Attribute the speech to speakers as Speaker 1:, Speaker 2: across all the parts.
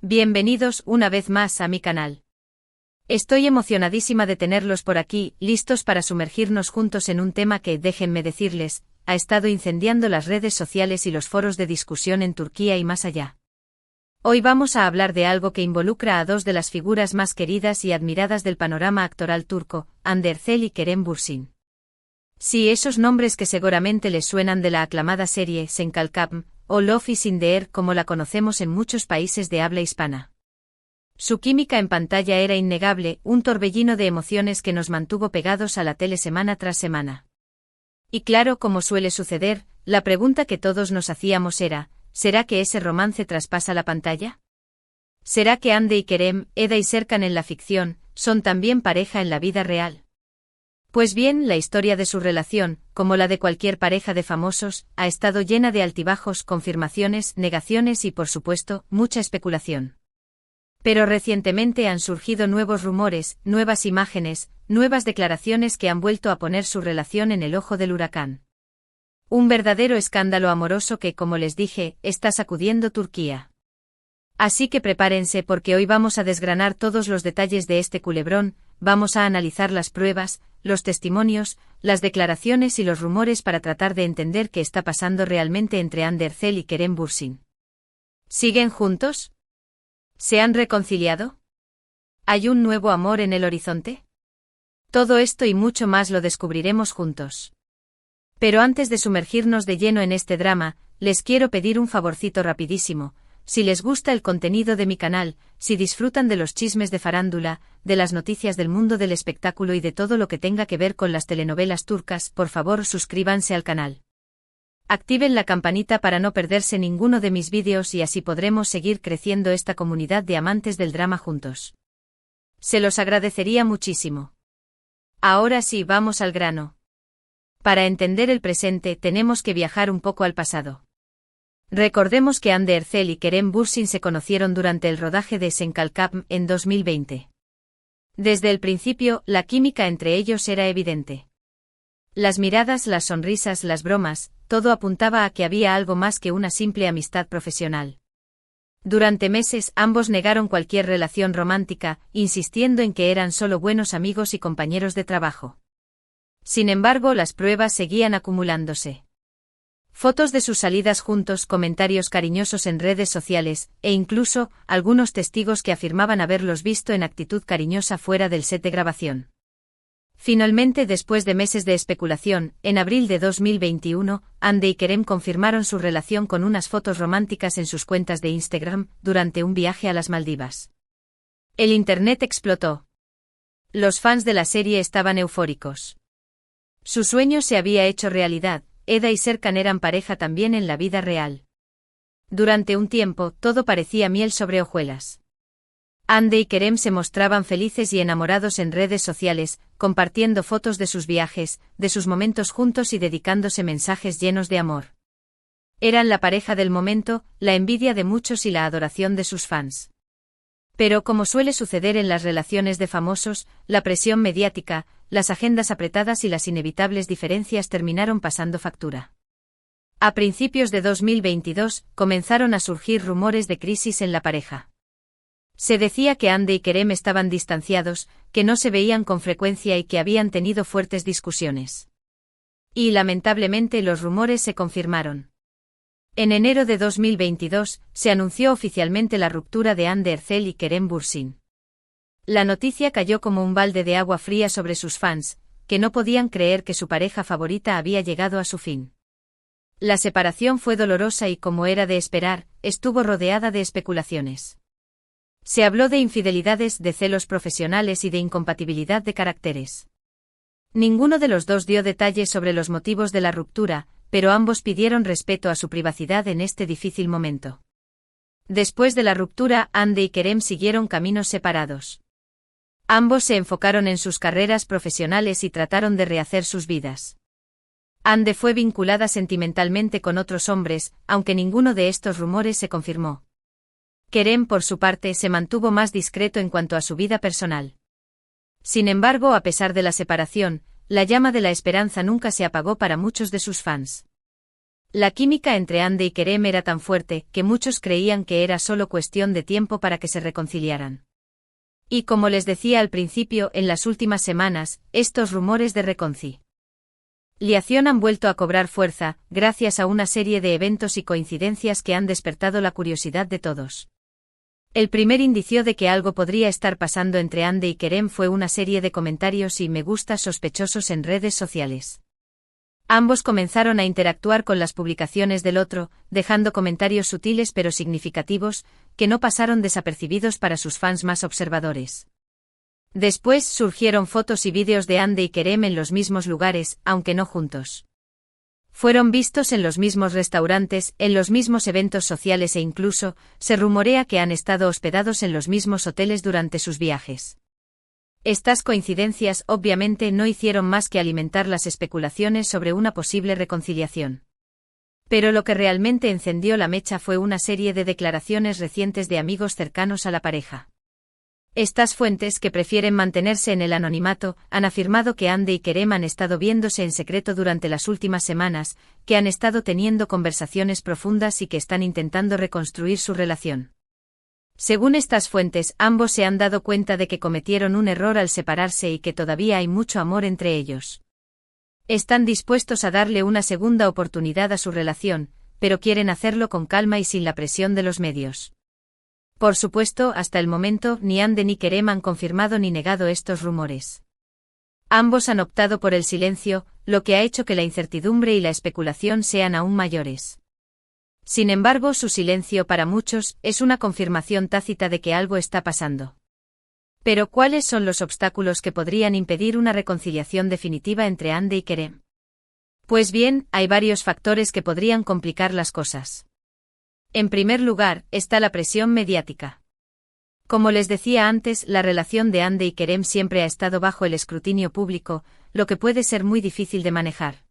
Speaker 1: Bienvenidos una vez más a mi canal. Estoy emocionadísima de tenerlos por aquí, listos para sumergirnos juntos en un tema que, déjenme decirles, ha estado incendiando las redes sociales y los foros de discusión en Turquía y más allá. Hoy vamos a hablar de algo que involucra a dos de las figuras más queridas y admiradas del panorama actoral turco, Hande Erçel y Kerem Bürsin. Sí, esos nombres que seguramente les suenan de la aclamada serie Senkalkam, o Love is in the Air como la conocemos en muchos países de habla hispana. Su química en pantalla era innegable, un torbellino de emociones que nos mantuvo pegados a la tele semana tras semana. Y claro, como suele suceder, la pregunta que todos nos hacíamos era, ¿será que ese romance traspasa la pantalla? ¿Será que Hande y Kerem, Eda y Serkan en la ficción, son también pareja en la vida real? Pues bien, la historia de su relación, como la de cualquier pareja de famosos, ha estado llena de altibajos, confirmaciones, negaciones y, por supuesto, mucha especulación. Pero recientemente han surgido nuevos rumores, nuevas imágenes, nuevas declaraciones que han vuelto a poner su relación en el ojo del huracán. Un verdadero escándalo amoroso que, como les dije, está sacudiendo Turquía. Así que prepárense porque hoy vamos a desgranar todos los detalles de este culebrón, vamos a analizar las pruebas, los testimonios, las declaraciones y los rumores para tratar de entender qué está pasando realmente entre Hande Erçel y Kerem Bürsin. ¿Siguen juntos? ¿Se han reconciliado? ¿Hay un nuevo amor en el horizonte? Todo esto y mucho más lo descubriremos juntos. Pero antes de sumergirnos de lleno en este drama, les quiero pedir un favorcito rapidísimo. Si les gusta el contenido de mi canal, si disfrutan de los chismes de farándula, de las noticias del mundo del espectáculo y de todo lo que tenga que ver con las telenovelas turcas, por favor suscríbanse al canal. Activen la campanita para no perderse ninguno de mis vídeos y así podremos seguir creciendo esta comunidad de amantes del drama juntos. Se los agradecería muchísimo. Ahora sí, vamos al grano. Para entender el presente tenemos que viajar un poco al pasado. Recordemos que Hande Erçel y Kerem Bürsin se conocieron durante el rodaje de Senkalkam en 2020. Desde el principio, la química entre ellos era evidente. Las miradas, las sonrisas, las bromas, todo apuntaba a que había algo más que una simple amistad profesional. Durante meses, ambos negaron cualquier relación romántica, insistiendo en que eran solo buenos amigos y compañeros de trabajo. Sin embargo, las pruebas seguían acumulándose. Fotos de sus salidas juntos, comentarios cariñosos en redes sociales, e incluso, algunos testigos que afirmaban haberlos visto en actitud cariñosa fuera del set de grabación. Finalmente, después de meses de especulación, en abril de 2021, Hande y Kerem confirmaron su relación con unas fotos románticas en sus cuentas de Instagram, durante un viaje a las Maldivas. El internet explotó. Los fans de la serie estaban eufóricos. Su sueño se había hecho realidad. Eda y Serkan eran pareja también en la vida real. Durante un tiempo, todo parecía miel sobre hojuelas. Hande y Kerem se mostraban felices y enamorados en redes sociales, compartiendo fotos de sus viajes, de sus momentos juntos y dedicándose mensajes llenos de amor. Eran la pareja del momento, la envidia de muchos y la adoración de sus fans. Pero como suele suceder en las relaciones de famosos, la presión mediática, las agendas apretadas y las inevitables diferencias terminaron pasando factura. A principios de 2022, comenzaron a surgir rumores de crisis en la pareja. Se decía que Hande y Kerem estaban distanciados, que no se veían con frecuencia y que habían tenido fuertes discusiones. Y lamentablemente los rumores se confirmaron. En enero de 2022, se anunció oficialmente la ruptura de Hande Erçel y Kerem Bürsin. La noticia cayó como un balde de agua fría sobre sus fans, que no podían creer que su pareja favorita había llegado a su fin. La separación fue dolorosa y, como era de esperar, estuvo rodeada de especulaciones. Se habló de infidelidades, de celos profesionales y de incompatibilidad de caracteres. Ninguno de los dos dio detalles sobre los motivos de la ruptura, pero ambos pidieron respeto a su privacidad en este difícil momento. Después de la ruptura, Hande y Kerem siguieron caminos separados. Ambos se enfocaron en sus carreras profesionales y trataron de rehacer sus vidas. Hande fue vinculada sentimentalmente con otros hombres, aunque ninguno de estos rumores se confirmó. Kerem, por su parte, se mantuvo más discreto en cuanto a su vida personal. Sin embargo, a pesar de la separación, la llama de la esperanza nunca se apagó para muchos de sus fans. La química entre Hande y Kerem era tan fuerte que muchos creían que era solo cuestión de tiempo para que se reconciliaran. Y como les decía al principio, en las últimas semanas, estos rumores de reconciliación han vuelto a cobrar fuerza, gracias a una serie de eventos y coincidencias que han despertado la curiosidad de todos. El primer indicio de que algo podría estar pasando entre Hande y Kerem fue una serie de comentarios y me gusta sospechosos en redes sociales. Ambos comenzaron a interactuar con las publicaciones del otro, dejando comentarios sutiles pero significativos, que no pasaron desapercibidos para sus fans más observadores. Después surgieron fotos y vídeos de Hande y Kerem en los mismos lugares, aunque no juntos. Fueron vistos en los mismos restaurantes, en los mismos eventos sociales e incluso, se rumorea que han estado hospedados en los mismos hoteles durante sus viajes. Estas coincidencias obviamente no hicieron más que alimentar las especulaciones sobre una posible reconciliación. Pero lo que realmente encendió la mecha fue una serie de declaraciones recientes de amigos cercanos a la pareja. Estas fuentes, que prefieren mantenerse en el anonimato, han afirmado que Hande y Kerem han estado viéndose en secreto durante las últimas semanas, que han estado teniendo conversaciones profundas y que están intentando reconstruir su relación. Según estas fuentes, ambos se han dado cuenta de que cometieron un error al separarse y que todavía hay mucho amor entre ellos. Están dispuestos a darle una segunda oportunidad a su relación, pero quieren hacerlo con calma y sin la presión de los medios. Por supuesto, hasta el momento, ni Hande ni Kerem han confirmado ni negado estos rumores. Ambos han optado por el silencio, lo que ha hecho que la incertidumbre y la especulación sean aún mayores. Sin embargo, su silencio para muchos es una confirmación tácita de que algo está pasando. Pero ¿cuáles son los obstáculos que podrían impedir una reconciliación definitiva entre Hande y Kerem? Pues bien, hay varios factores que podrían complicar las cosas. En primer lugar, está la presión mediática. Como les decía antes, la relación de Hande y Kerem siempre ha estado bajo el escrutinio público, lo que puede ser muy difícil de manejar.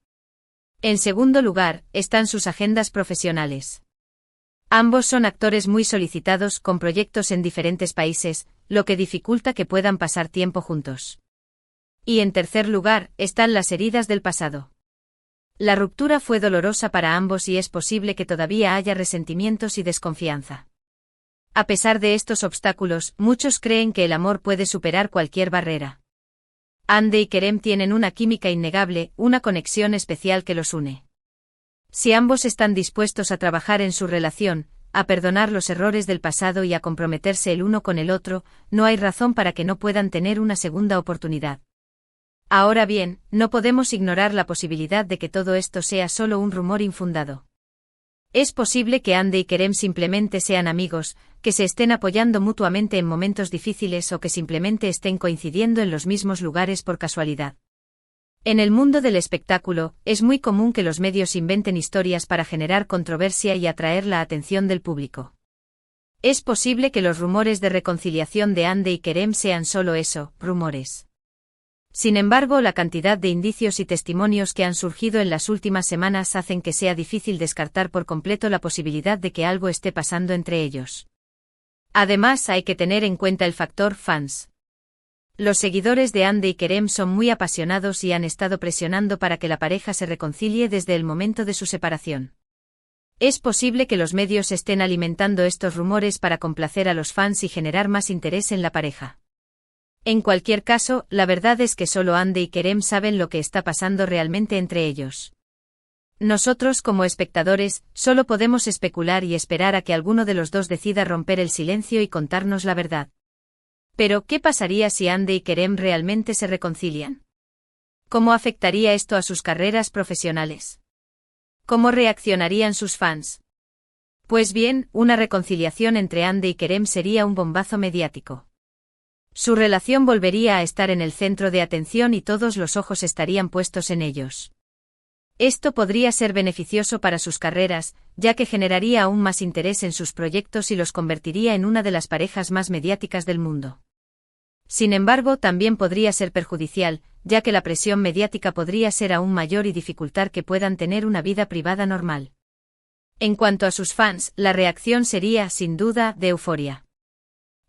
Speaker 1: En segundo lugar, están sus agendas profesionales. Ambos son actores muy solicitados con proyectos en diferentes países, lo que dificulta que puedan pasar tiempo juntos. Y en tercer lugar, están las heridas del pasado. La ruptura fue dolorosa para ambos y es posible que todavía haya resentimientos y desconfianza. A pesar de estos obstáculos, muchos creen que el amor puede superar cualquier barrera. Hande y Kerem tienen una química innegable, una conexión especial que los une. Si ambos están dispuestos a trabajar en su relación, a perdonar los errores del pasado y a comprometerse el uno con el otro, no hay razón para que no puedan tener una segunda oportunidad. Ahora bien, no podemos ignorar la posibilidad de que todo esto sea solo un rumor infundado. Es posible que Hande y Kerem simplemente sean amigos, que se estén apoyando mutuamente en momentos difíciles o que simplemente estén coincidiendo en los mismos lugares por casualidad. En el mundo del espectáculo, es muy común que los medios inventen historias para generar controversia y atraer la atención del público. Es posible que los rumores de reconciliación de Hande y Kerem sean solo eso, rumores. Sin embargo, la cantidad de indicios y testimonios que han surgido en las últimas semanas hacen que sea difícil descartar por completo la posibilidad de que algo esté pasando entre ellos. Además, hay que tener en cuenta el factor fans. Los seguidores de Hande y Kerem son muy apasionados y han estado presionando para que la pareja se reconcilie desde el momento de su separación. Es posible que los medios estén alimentando estos rumores para complacer a los fans y generar más interés en la pareja. En cualquier caso, la verdad es que solo Hande y Kerem saben lo que está pasando realmente entre ellos. Nosotros, como espectadores, solo podemos especular y esperar a que alguno de los dos decida romper el silencio y contarnos la verdad. Pero, ¿qué pasaría si Hande y Kerem realmente se reconcilian? ¿Cómo afectaría esto a sus carreras profesionales? ¿Cómo reaccionarían sus fans? Pues bien, una reconciliación entre Hande y Kerem sería un bombazo mediático. Su relación volvería a estar en el centro de atención y todos los ojos estarían puestos en ellos. Esto podría ser beneficioso para sus carreras, ya que generaría aún más interés en sus proyectos y los convertiría en una de las parejas más mediáticas del mundo. Sin embargo, también podría ser perjudicial, ya que la presión mediática podría ser aún mayor y dificultar que puedan tener una vida privada normal. En cuanto a sus fans, la reacción sería, sin duda, de euforia.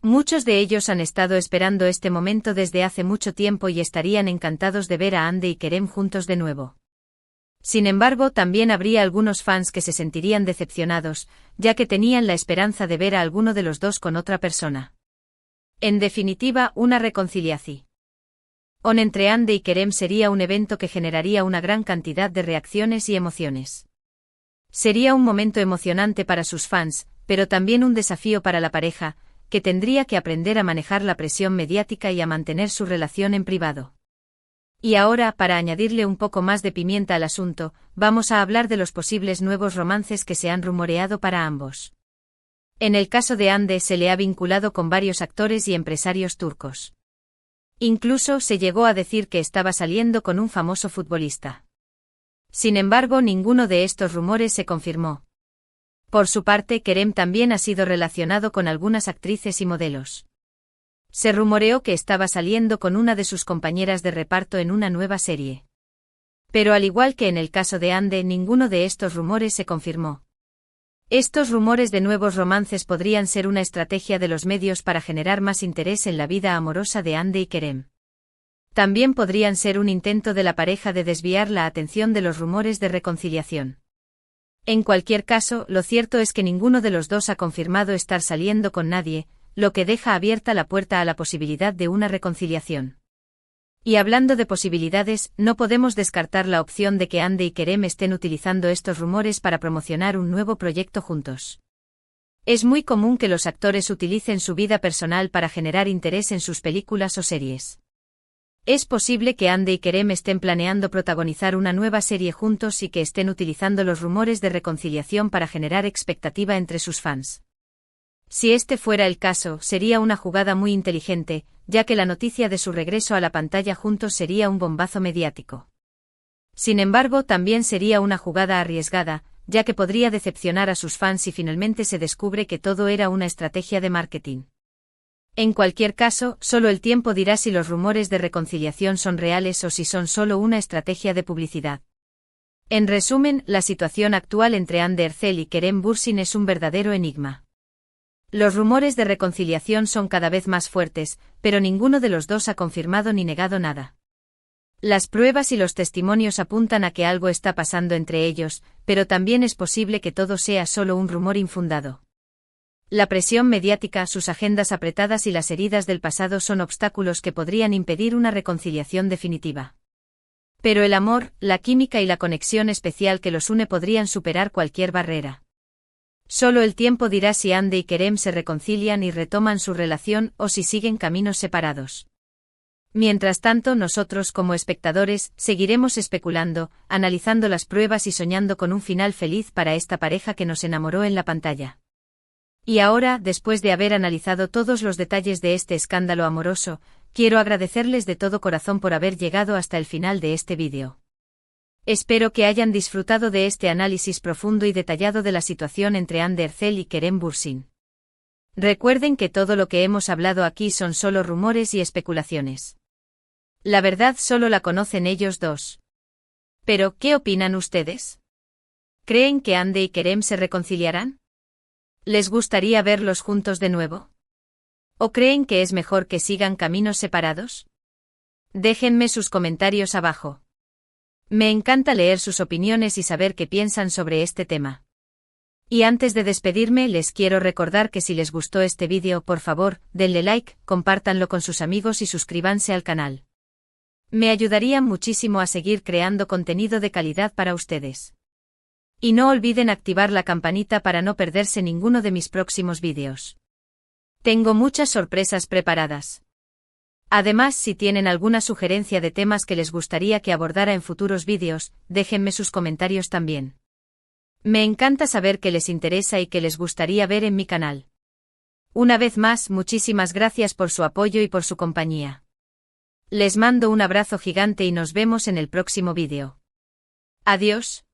Speaker 1: Muchos de ellos han estado esperando este momento desde hace mucho tiempo y estarían encantados de ver a Hande y Kerem juntos de nuevo. Sin embargo, también habría algunos fans que se sentirían decepcionados, ya que tenían la esperanza de ver a alguno de los dos con otra persona. En definitiva, una reconciliación entre Ande y Kerem sería un evento que generaría una gran cantidad de reacciones y emociones. Sería un momento emocionante para sus fans, pero también un desafío para la pareja, que tendría que aprender a manejar la presión mediática y a mantener su relación en privado. Y ahora, para añadirle un poco más de pimienta al asunto, vamos a hablar de los posibles nuevos romances que se han rumoreado para ambos. En el caso de Ande se le ha vinculado con varios actores y empresarios turcos. Incluso se llegó a decir que estaba saliendo con un famoso futbolista. Sin embargo, ninguno de estos rumores se confirmó. Por su parte, Kerem también ha sido relacionado con algunas actrices y modelos. Se rumoreó que estaba saliendo con una de sus compañeras de reparto en una nueva serie. Pero al igual que en el caso de Ande, ninguno de estos rumores se confirmó. Estos rumores de nuevos romances podrían ser una estrategia de los medios para generar más interés en la vida amorosa de Ande y Kerem. También podrían ser un intento de la pareja de desviar la atención de los rumores de reconciliación. En cualquier caso, lo cierto es que ninguno de los dos ha confirmado estar saliendo con nadie, lo que deja abierta la puerta a la posibilidad de una reconciliación. Y hablando de posibilidades, no podemos descartar la opción de que Ande y Kerem estén utilizando estos rumores para promocionar un nuevo proyecto juntos. Es muy común que los actores utilicen su vida personal para generar interés en sus películas o series. Es posible que Ande y Kerem estén planeando protagonizar una nueva serie juntos y que estén utilizando los rumores de reconciliación para generar expectativa entre sus fans. Si este fuera el caso, sería una jugada muy inteligente, ya que la noticia de su regreso a la pantalla juntos sería un bombazo mediático. Sin embargo, también sería una jugada arriesgada, ya que podría decepcionar a sus fans si finalmente se descubre que todo era una estrategia de marketing. En cualquier caso, solo el tiempo dirá si los rumores de reconciliación son reales o si son solo una estrategia de publicidad. En resumen, la situación actual entre Hande Erçel y Kerem Bürsin es un verdadero enigma. Los rumores de reconciliación son cada vez más fuertes, pero ninguno de los dos ha confirmado ni negado nada. Las pruebas y los testimonios apuntan a que algo está pasando entre ellos, pero también es posible que todo sea solo un rumor infundado. La presión mediática, sus agendas apretadas y las heridas del pasado son obstáculos que podrían impedir una reconciliación definitiva. Pero el amor, la química y la conexión especial que los une podrían superar cualquier barrera. Solo el tiempo dirá si Hande y Kerem se reconcilian y retoman su relación o si siguen caminos separados. Mientras tanto, nosotros como espectadores seguiremos especulando, analizando las pruebas y soñando con un final feliz para esta pareja que nos enamoró en la pantalla. Y ahora, después de haber analizado todos los detalles de este escándalo amoroso, quiero agradecerles de todo corazón por haber llegado hasta el final de este vídeo. Espero que hayan disfrutado de este análisis profundo y detallado de la situación entre Hande Erçel y Kerem Bürsin. Recuerden que todo lo que hemos hablado aquí son solo rumores y especulaciones. La verdad solo la conocen ellos dos. Pero, ¿qué opinan ustedes? ¿Creen que Hande y Kerem se reconciliarán? ¿Les gustaría verlos juntos de nuevo? ¿O creen que es mejor que sigan caminos separados? Déjenme sus comentarios abajo. Me encanta leer sus opiniones y saber qué piensan sobre este tema. Y antes de despedirme, les quiero recordar que si les gustó este vídeo, por favor, denle like, compártanlo con sus amigos y suscríbanse al canal. Me ayudarían muchísimo a seguir creando contenido de calidad para ustedes. Y no olviden activar la campanita para no perderse ninguno de mis próximos vídeos. Tengo muchas sorpresas preparadas. Además, si tienen alguna sugerencia de temas que les gustaría que abordara en futuros vídeos, déjenme sus comentarios también. Me encanta saber qué les interesa y qué les gustaría ver en mi canal. Una vez más, muchísimas gracias por su apoyo y por su compañía. Les mando un abrazo gigante y nos vemos en el próximo vídeo. Adiós.